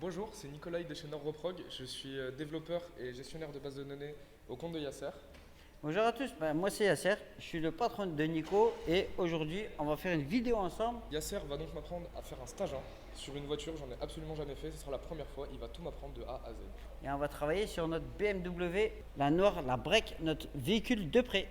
Bonjour, c'est Nicolas de chez NordReprog. Je suis développeur et gestionnaire de base de données au compte de Yasser. Bonjour à tous, moi c'est Yasser, je suis le patron de Nico et aujourd'hui on va faire une vidéo ensemble. Yasser va donc m'apprendre à faire un stage sur une voiture, j'en ai absolument jamais fait, ce sera la première fois, il va tout m'apprendre de A à Z. Et on va travailler sur notre BMW, la noire, la break, notre véhicule de prêt.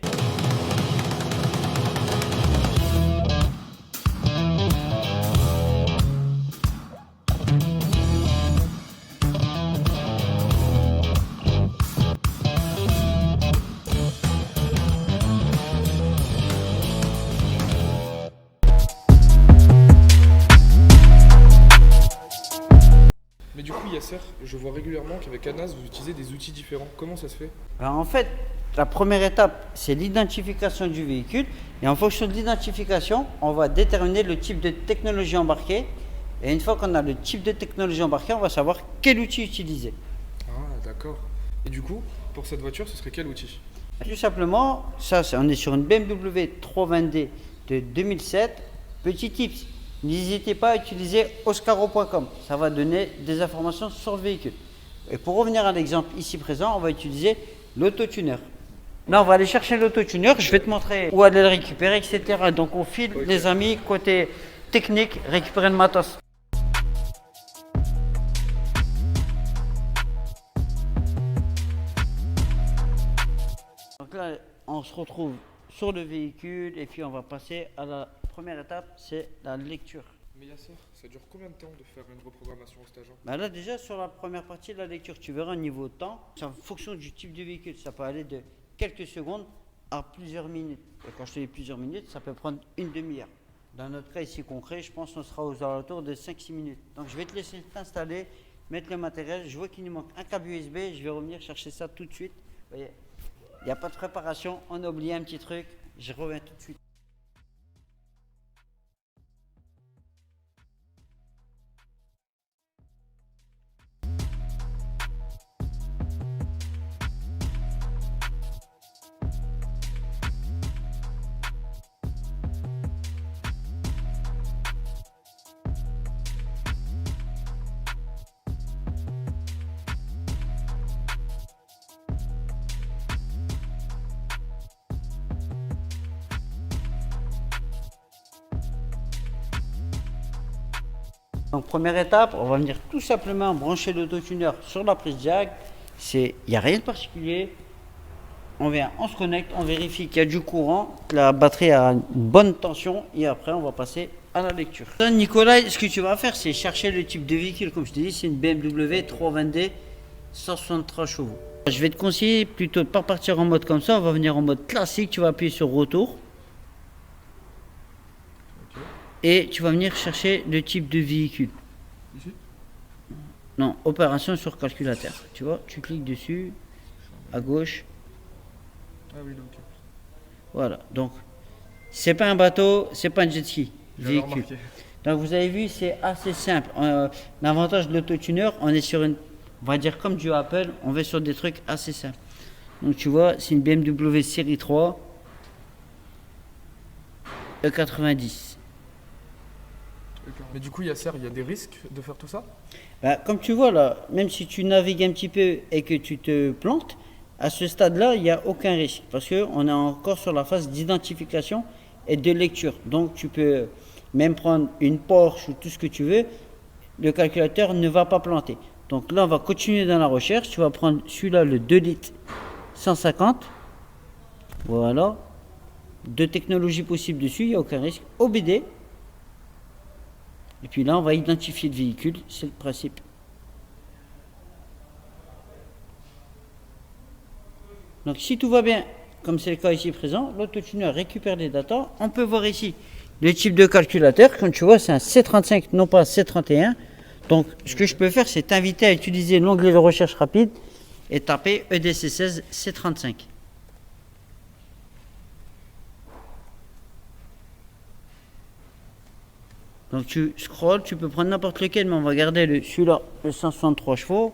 Mais du coup Yasser, je vois régulièrement qu'avec Anas vous utilisez des outils différents. Comment ça se fait? Alors en fait, la première étape c'est l'identification du véhicule et en fonction de l'identification, on va déterminer le type de technologie embarquée et une fois qu'on a le type de technologie embarquée, on va savoir quel outil utiliser. Ah d'accord. Et du coup, pour cette voiture, ce serait quel outil? Tout simplement, on est sur une BMW 320D de 2007. Petit tips, n'hésitez pas à utiliser oscaro.com, ça va donner des informations sur le véhicule. Et pour revenir à l'exemple ici présent, on va utiliser l'autotuner. Là, on va aller chercher l'autotuner, je vais te montrer où aller le récupérer, etc. Donc, on file, les amis, côté technique, récupérer le matos. Donc là, on se retrouve sur le véhicule et puis on va passer à la première étape, c'est la lecture. Mais Yasser, ça dure combien de temps de faire une reprogrammation au stage? Là déjà sur la première partie de la lecture, tu verras au niveau de temps, c'est en fonction du type de véhicule, ça peut aller de quelques secondes à plusieurs minutes. Et quand je te dis plusieurs minutes, ça peut prendre une demi-heure. Dans notre cas ici concret, je pense qu'on sera aux alentours de 5-6 minutes. Donc je vais te laisser t'installer, mettre le matériel, je vois qu'il nous manque un câble USB, je vais revenir chercher ça tout de suite. Vous voyez, il n'y a pas de préparation, on a oublié un petit truc, je reviens tout de suite. Donc première étape, on va venir tout simplement brancher l'autotuner sur la prise jack. Il n'y a rien de particulier. On vient, on se connecte, on vérifie qu'il y a du courant, que la batterie a une bonne tension et après on va passer à la lecture. Là, Nicolas, ce que tu vas faire, c'est chercher le type de véhicule. Comme je t'ai dit, c'est une BMW 320D 163 chevaux. Je vais te conseiller plutôt de ne pas partir en mode comme ça. On va venir en mode classique. Tu vas appuyer sur retour. Et tu vas venir chercher le type de véhicule. Ici? Non, opération sur calculateur. Tu vois, tu cliques dessus, à gauche. Ah oui, donc. Voilà, donc c'est pas un bateau, c'est pas un jet ski, J'avais véhicule. remarqué. Donc vous avez vu, c'est assez simple. L'avantage de l'autotuner, on est sur une, on va dire comme du Apple, on va sur des trucs assez simples. Donc tu vois, c'est une BMW série 3 E90. Mais du coup Yasser, il y a des risques de faire tout ça? Comme tu vois là, même si tu navigues un petit peu et que tu te plantes, à ce stade-là, il n'y a aucun risque parce qu'on est encore sur la phase d'identification et de lecture. Donc tu peux même prendre une Porsche ou tout ce que tu veux, le calculateur ne va pas planter. Donc là, on va continuer dans la recherche. Tu vas prendre celui-là, le 2 litres 150. Voilà. Deux technologies possibles dessus, il n'y a aucun risque. OBD. Et puis là, on va identifier le véhicule, c'est le principe. Donc si tout va bien, comme c'est le cas ici présent, l'autotuner récupère les datas. On peut voir ici le type de calculateur. Comme tu vois, c'est un C35, non pas C31. Donc ce que je peux faire, c'est t'inviter à utiliser l'onglet de recherche rapide et taper EDC16 C35. Donc tu scrolles, tu peux prendre n'importe lequel, mais on va garder celui-là, le 163 chevaux.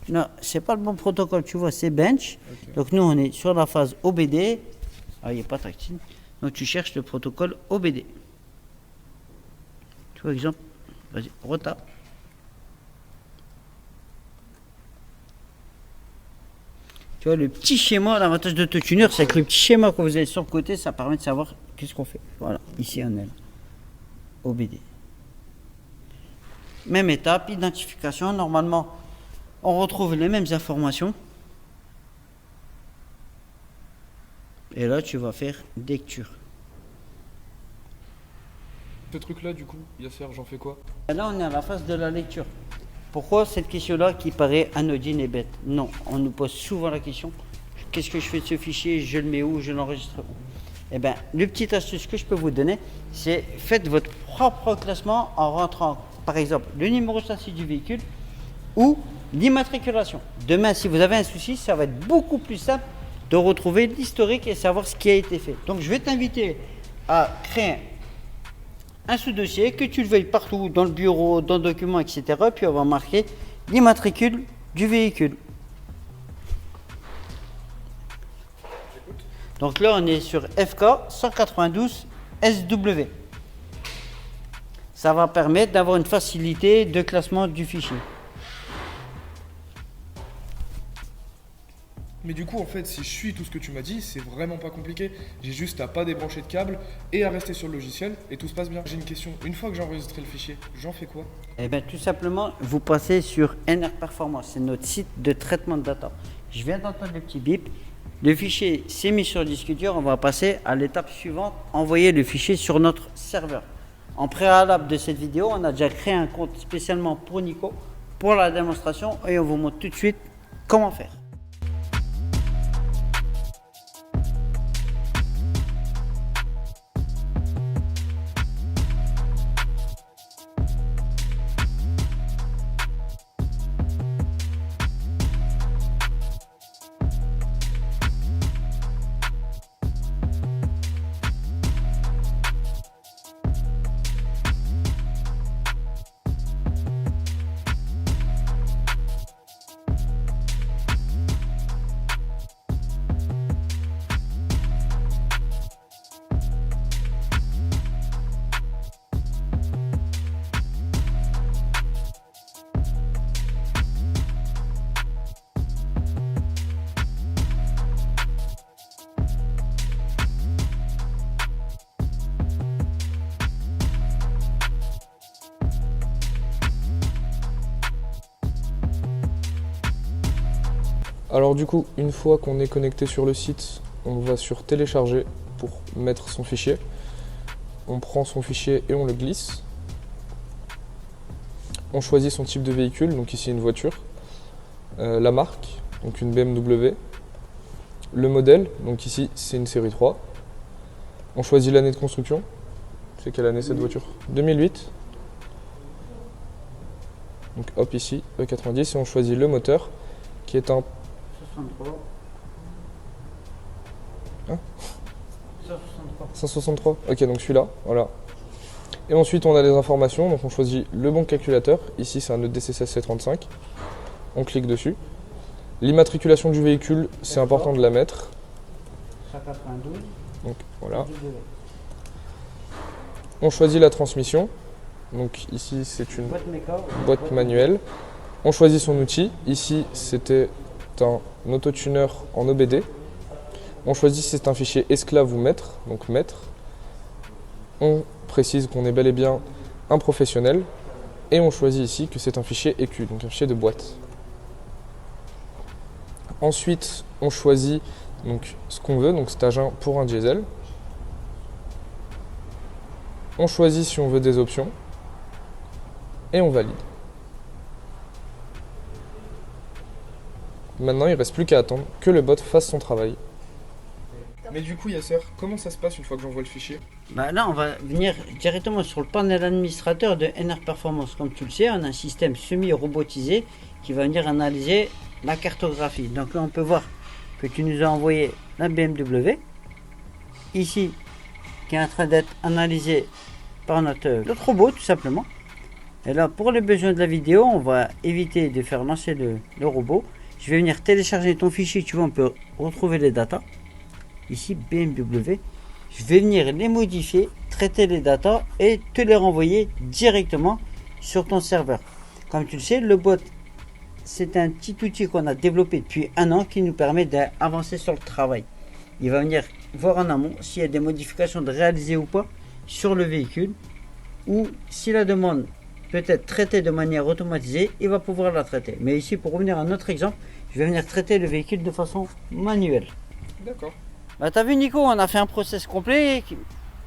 Non, c'est pas le bon protocole, tu vois, c'est bench. Okay. Donc nous, on est sur la phase OBD. Ah, il n'est pas tactile. Donc tu cherches le protocole OBD. Tu vois, exemple, vas-y, retape. Tu vois, le petit schéma, l'avantage d'AutoTuner, c'est que le petit schéma que vous avez sur le côté, ça permet de savoir qu'est-ce qu'on fait. Voilà, ici on est là. OBD. Même étape, identification. Normalement, on retrouve les mêmes informations. Et là, tu vas faire lecture. Ce truc-là, du coup, Yasser, j'en fais quoi? Et là, on est à la phase de la lecture. Pourquoi cette question-là qui paraît anodine et bête? Non, on nous pose souvent la question, qu'est-ce que je fais de ce fichier? Je le mets où? Je l'enregistre où? Eh bien, le petit astuce que je peux vous donner, c'est faites votre propre classement en rentrant, par exemple, le numéro de châssis du véhicule ou l'immatriculation. Demain, si vous avez un souci, ça va être beaucoup plus simple de retrouver l'historique et savoir ce qui a été fait. Donc, je vais t'inviter à créer un sous-dossier, que tu le veuilles partout, dans le bureau, dans le document, etc. Puis on va marquer l'immatricule du véhicule. Donc là, on est sur FK 192 SW. Ça va permettre d'avoir une facilité de classement du fichier. Mais du coup, en fait, si je suis tout ce que tu m'as dit, c'est vraiment pas compliqué. J'ai juste à pas débrancher de câble et à rester sur le logiciel et tout se passe bien. J'ai une question. Une fois que j'ai enregistré le fichier, j'en fais quoi? Eh bien, tout simplement, vous passez sur NR Performance. C'est notre site de traitement de data. Je viens d'entendre le petit bip. Le fichier s'est mis sur le disque dur. On va passer à l'étape suivante, envoyer le fichier sur notre serveur. En préalable de cette vidéo, on a déjà créé un compte spécialement pour Nico, pour la démonstration, et on vous montre tout de suite comment faire. Alors du coup, une fois qu'on est connecté sur le site, on va sur télécharger pour mettre son fichier. On prend son fichier et on le glisse. On choisit son type de véhicule, donc ici une voiture. La marque, donc une BMW. Le modèle, donc ici c'est une série 3. On choisit l'année de construction. C'est quelle année cette voiture? 2008. Donc hop ici, E90, et on choisit le moteur qui est un 63. Hein 163. 163. Ok, donc celui-là, voilà. Et ensuite on a les informations, donc on choisit le bon calculateur. Ici c'est un EDC 16C35. On clique dessus. L'immatriculation du véhicule, c'est important de la mettre. 192. Donc voilà. On choisit la transmission. Donc ici c'est une boîte manuelle. On choisit son outil. Ici c'était un autotuner en OBD. On choisit si c'est un fichier esclave ou maître, donc maître. On précise qu'on est bel et bien un professionnel. Et on choisit ici que c'est un fichier EQ, donc un fichier de boîte. Ensuite, on choisit donc ce qu'on veut, donc stage 1 pour un diesel. On choisit si on veut des options. Et on valide. Maintenant, il ne reste plus qu'à attendre que le bot fasse son travail. Mais du coup, Yasser, comment ça se passe une fois que j'envoie le fichier? Bah là, on va venir directement sur le panel administrateur de NR Performance. Comme tu le sais, on a un système semi-robotisé qui va venir analyser la cartographie. Donc là, on peut voir que tu nous as envoyé la BMW. Ici, qui est en train d'être analysé par notre robot, tout simplement. Et là, pour les besoins de la vidéo, on va éviter de faire lancer le robot. Je vais venir télécharger ton fichier. Tu vois, on peut retrouver les datas. Ici, BMW. je vais venir les modifier, traiter les datas et te les renvoyer directement sur ton serveur. Comme tu le sais, le bot, c'est un petit outil qu'on a développé depuis 1 an qui nous permet d'avancer sur le travail. Il va venir voir en amont s'il y a des modifications de réaliser ou pas sur le véhicule, ou si la demande peut être traitée de manière automatisée, il va pouvoir la traiter. Mais ici, pour revenir à notre exemple, je vais venir traiter le véhicule de façon manuelle. D'accord. Bah t'as vu Nico, on a fait un process complet.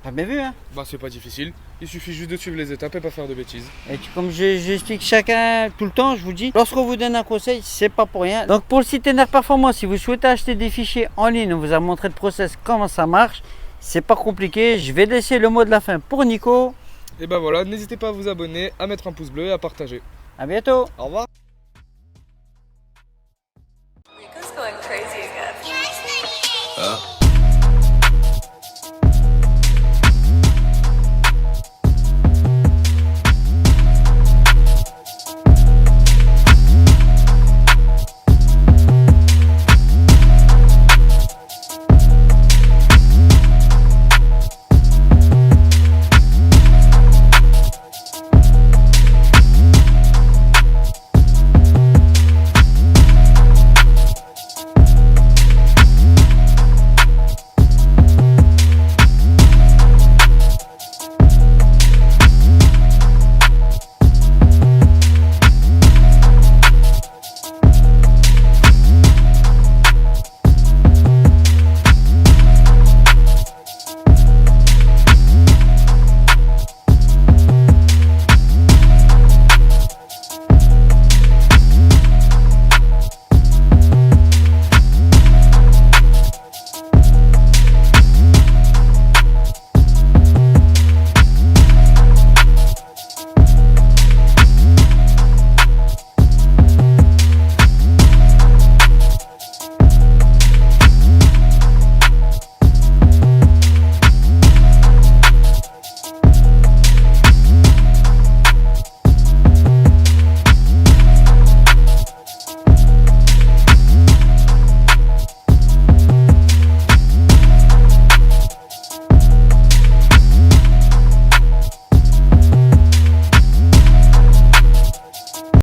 T'as bien vu hein. Bah c'est pas difficile, il suffit juste de suivre les étapes et pas faire de bêtises. Et comme j'explique chacun tout le temps, je vous dis, lorsqu'on vous donne un conseil, c'est pas pour rien. Donc pour le site Enerve Performance, si vous souhaitez acheter des fichiers en ligne, on vous a montré le process, comment ça marche. C'est pas compliqué, je vais laisser le mot de la fin pour Nico. Et bah voilà, n'hésitez pas à vous abonner, à mettre un pouce bleu et à partager. À bientôt. Au revoir.